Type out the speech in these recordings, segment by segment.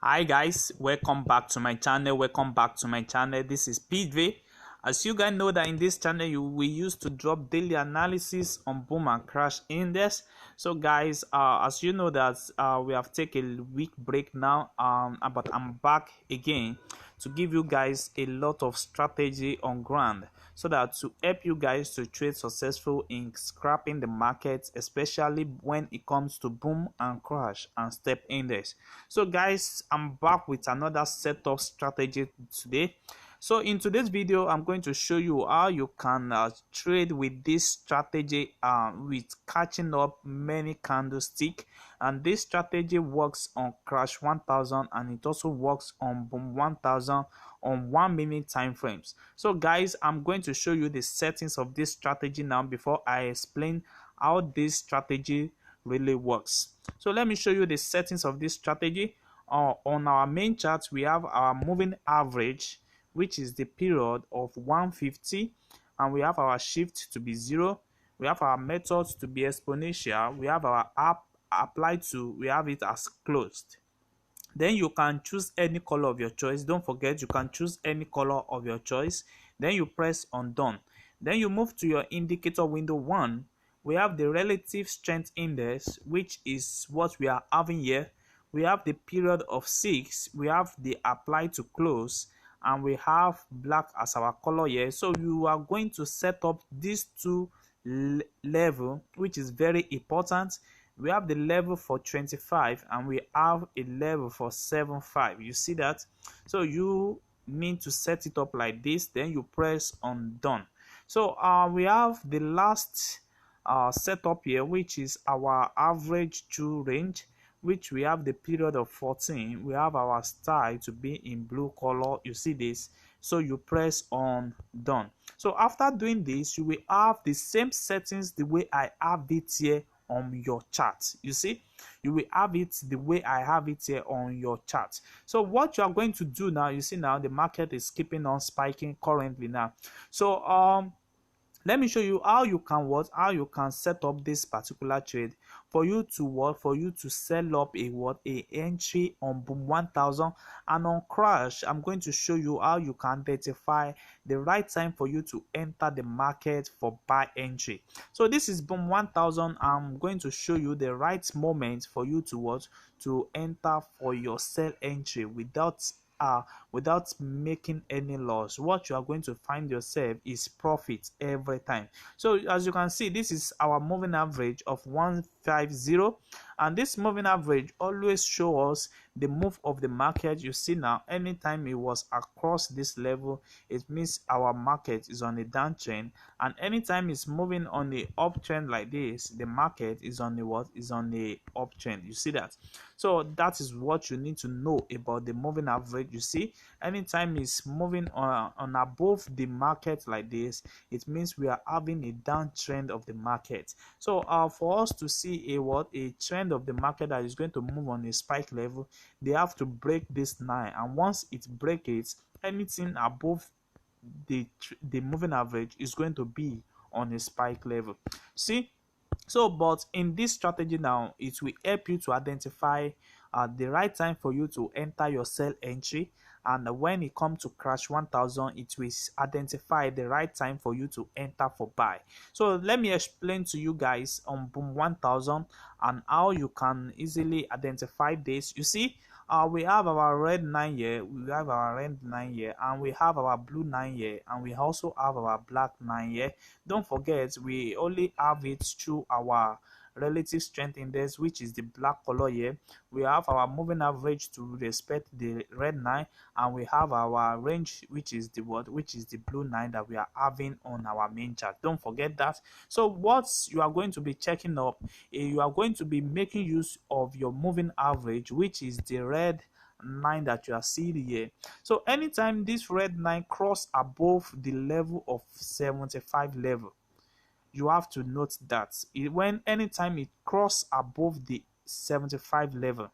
Hi guys, welcome back to my channel. This is PV. As you guys know that in this channel we used to drop daily analysis on boom and crash index. So guys, as you know that we have taken a week break now, but I'm back again to give you guys a lot of strategy on ground, so that to help you guys to trade successful in scrapping the market, especially when it comes to boom and crash and step index. So guys, I'm back with another set of strategy today. So in today's video, I'm going to show you how you can trade with this strategy with catching up many candlestick, and this strategy works on crash 1000 and it also works on boom 1000 on 1 minute time frames. So guys, I'm going to show you the settings of this strategy now before I explain how this strategy really works. So let me show you the settings of this strategy. On our main chart, we have our moving average, which is the period of 150, and we have our shift to be 0. We have our methods to be exponential. We have our app applied to, we have it as closed. Then you can choose any color of your choice. Don't forget, you can choose any color of your choice. Then you press on done. Then you move to your indicator window 1. We have the relative strength index, which is what we are having here. We have the period of 6. We have the apply to close, and we have black as our color here. So you are going to set up these two level, which is very important. We have the level for 25 and we have a level for 75. You see that? So you need to set it up like this, then you press on done. So we have the last setup here, which is our average true range, which we have the period of 14. We have our style to be in blue color. You see this? So you press on done. So after doing this, you will have the same settings the way I have it here on your chart. You see, you will have it the way I have it here on your chart. So what you are going to do now, you see now the market is keeping on spiking currently now. So let me show you how you can set up this particular trade for you to sell up a entry on boom 1000, and on crash I'm going to show you how you can identify the right time for you to enter the market for buy entry. So this is boom 1000. I'm going to show you the right moment for you to enter for your sell entry without making any loss. What you are going to find yourself is profit every time. So as you can see, this is our moving average of 150, and this moving average always shows us the move of the market. You see now, anytime it was across this level, it means our market is on a downtrend, and anytime it's moving on the uptrend like this, the market is on the uptrend. You see that? So that is what you need to know about the moving average. You see, anytime it's moving on above the market like this, it means we are having a downtrend of the market. So for us to see a trend of the market that is going to move on a spike level, they have to break this line, and once it breaks it, anything above the moving average is going to be on a spike level. See, so but in this strategy now, it will help you to identify the right time for you to enter your sell entry, and when it comes to crash 1000, it will identify the right time for you to enter for buy. So let me explain to you guys on boom 1000 and how you can easily identify this. You see, we have our red 9 here, we have our red 9 here, and we have our blue 9 here, and we also have our black 9 here. Don't forget, we only have it through our relative strength index, which is the black color here. We have our moving average to respect the red 9, and we have our range, which is the blue 9 that we are having on our main chart. Don't forget that. So what you are going to be checking up, you are going to be making use of your moving average, which is the red 9 that you are seeing here. So anytime this red 9 cross above the level of 75 level, you have to note that anytime it cross above the 75 level,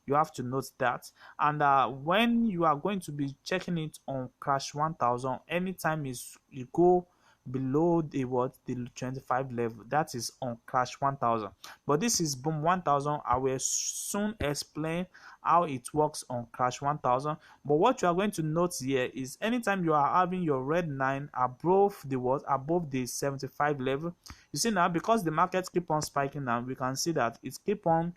you have to note that. And when you are going to be checking it on crash 1000, anytime you go below the what, the 25 level, that is on crash 1000. But this is boom 1000. I will soon explain how it works on crash 1000. But what you are going to note here is anytime you are having your red 9 above the what, above the 75 level, you see now, because the market keep on spiking now, we can see that keep on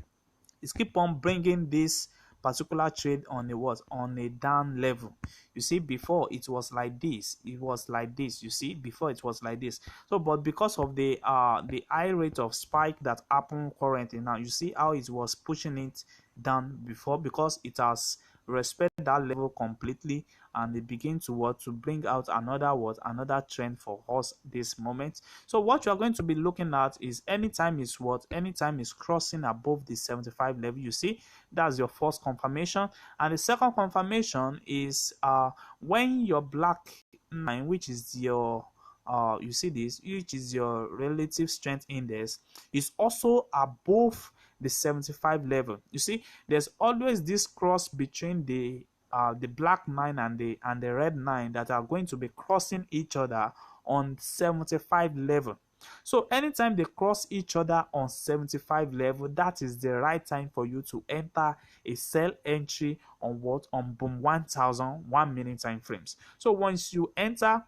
bringing this particular trade on a what, on a down level. You see, before it was like this, you see, before it was like this. So but because of the high rate of spike that happened currently now, you see how it was pushing it down before, because it has respect that level completely, and they begin to what, to bring out another what, another trend for us this moment. So what you are going to be looking at is anytime is what, anytime is crossing above the 75 level, you see, that's your first confirmation. And the second confirmation is when your black 9, which is your you see this, which is your relative strength index, is also above the 75 level. You see, there's always this cross between the black 9 and the red 9 that are going to be crossing each other on 75 level. So anytime they cross each other on 75 level, that is the right time for you to enter a sell entry on what, on boom 1000 1 minute time frames. So once you enter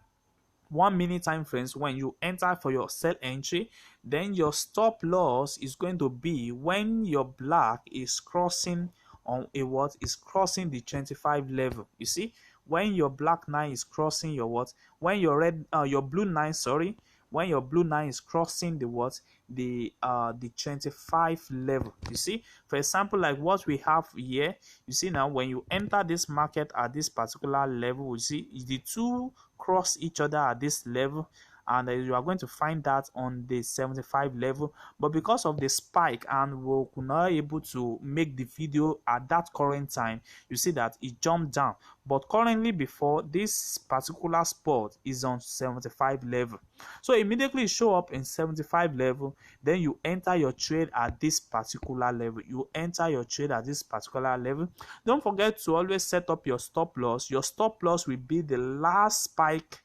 1 minute time frames, when you enter for your sell entry, then your stop loss is going to be when your black is crossing on a what, is crossing the 25 level. You see, when your black 9 is crossing your what, when your red your blue 9, sorry, when your blue 9 is crossing the what, the 25 level. You see, for example, like what we have here, you see now, when you enter this market at this particular level, you see the two cross each other at this level, and you are going to find that on the 75 level. But because of the spike, and we could not able to make the video at that current time, you see that it jumped down. But currently, before this particular spot is on 75 level, so immediately show up in 75 level, then you enter your trade at this particular level. You enter your trade at this particular level. Don't forget to always set up your stop loss. Your stop loss will be the last spike,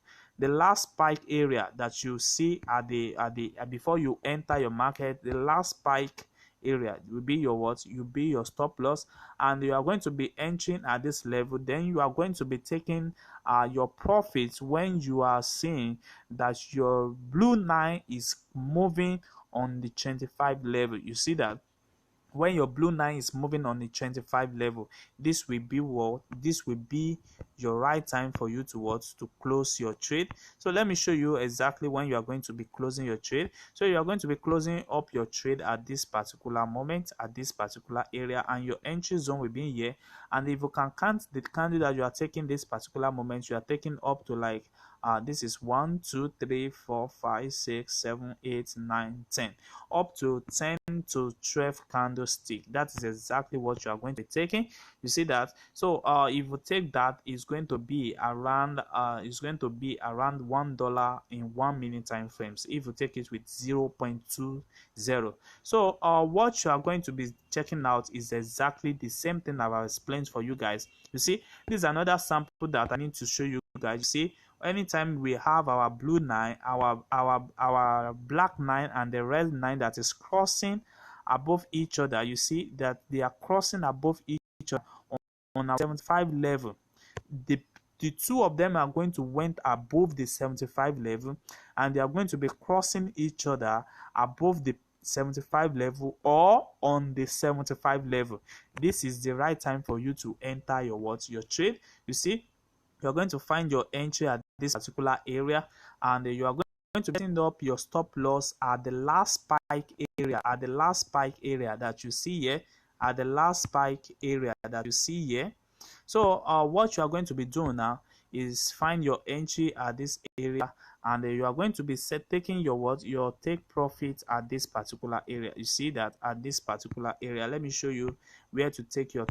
area that you see at the before you enter your market. The last spike area will be your what, will be your stop loss, and you are going to be entering at this level. Then you are going to be taking your profits when you are seeing that your blue 9 is moving on the 25 level. You see that when your blue 9 is moving on the 25 level, this will be what, this will be your right time for you to what, to close your trade. So let me show you exactly when you are going to be closing your trade. So you are going to be closing up your trade at this particular moment, at this particular area, and your entry zone will be here. And if you can count the candle that you are taking this particular moment, you are taking up to like this is 1 2 3 4 5 6 7 8 9 10, up to 10 to 12 candlestick. That is exactly what you are going to be taking. You see that? So if you take that, it's going to be around $1 in 1 minute time frames if you take it with 0.20. So what you are going to be checking out is exactly the same thing that I've explained for you guys. You see, this is another sample that I need to show you guys. You see, anytime we have our blue 9, our black 9 and the red 9 that is crossing above each other, you see that they are crossing above each other on our 75 level. The two of them are going to went above the 75 level, and they are going to be crossing each other above the 75 level or on the 75 level. This is the right time for you to enter your what, your trade. You see, you're going to find your entry at this particular area, and you are going to be setting up your stop loss at the last spike area, that you see here, So what you are going to be doing now is find your entry at this area, and you are going to be taking your what, your take profit at this particular area. You see that at this particular area, let me show you where to take your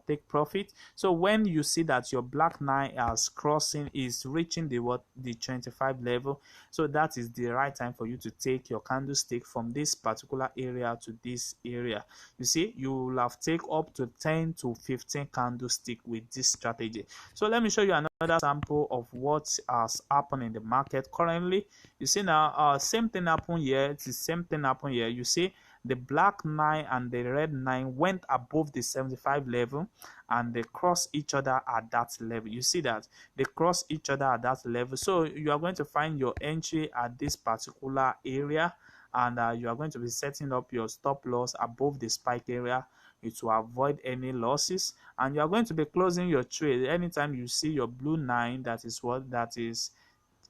take profit. So when you see that your black 9 is reaching the 25 level, so that is the right time for you to take your candlestick from this particular area to this area. You see, you will have take up to 10 to 15 candlestick with this strategy. So let me show you another sample of what has happened in the market currently. You see now, same thing happened here. It's the same thing happened here. You see, the black 9 and the red 9 went above the 75 level, and they cross each other at that level. You see that they cross each other at that level. So you are going to find your entry at this particular area, and you are going to be setting up your stop loss above the spike area to avoid any losses, and you are going to be closing your trade anytime you see your blue 9 that is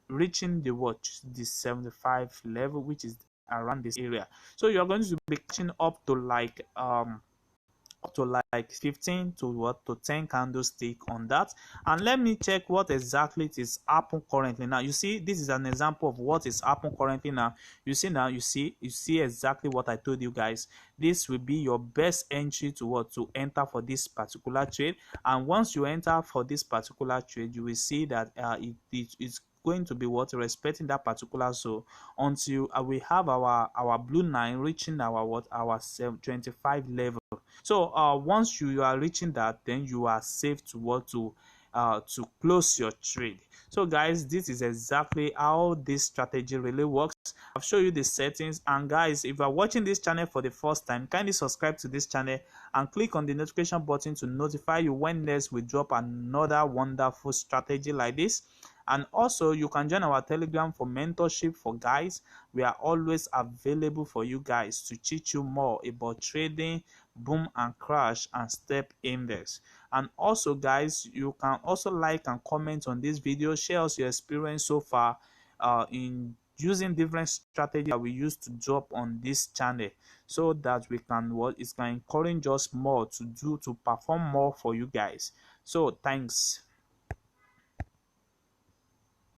reaching the 75 level, which is around this area. So you are going to be catching up to like 15 to 10 candlestick on that. And let me check what exactly it is happening currently. Now you see, this is an example of what is happening currently. Now you see exactly what I told you guys. This will be your best entry to enter for this particular trade. And once you enter for this particular trade, you will see that it's going to be respecting that particular zone until we have our blue 9 reaching our 25 level. So once you are reaching that, then you are safe to close your trade. So guys, this is exactly how this strategy really works. I've shown you the settings. And guys, if you are watching this channel for the first time, kindly subscribe to this channel and click on the notification button to notify you when next we drop another wonderful strategy like this. And also, you can join our Telegram for mentorship for guys. We are always available for you guys to teach you more about trading, boom and crash, and step index. And also guys, you can also like and comment on this video, share us your experience so far in using different strategies that we used to drop on this channel, so that it can encourage us more to perform more for you guys. So thanks.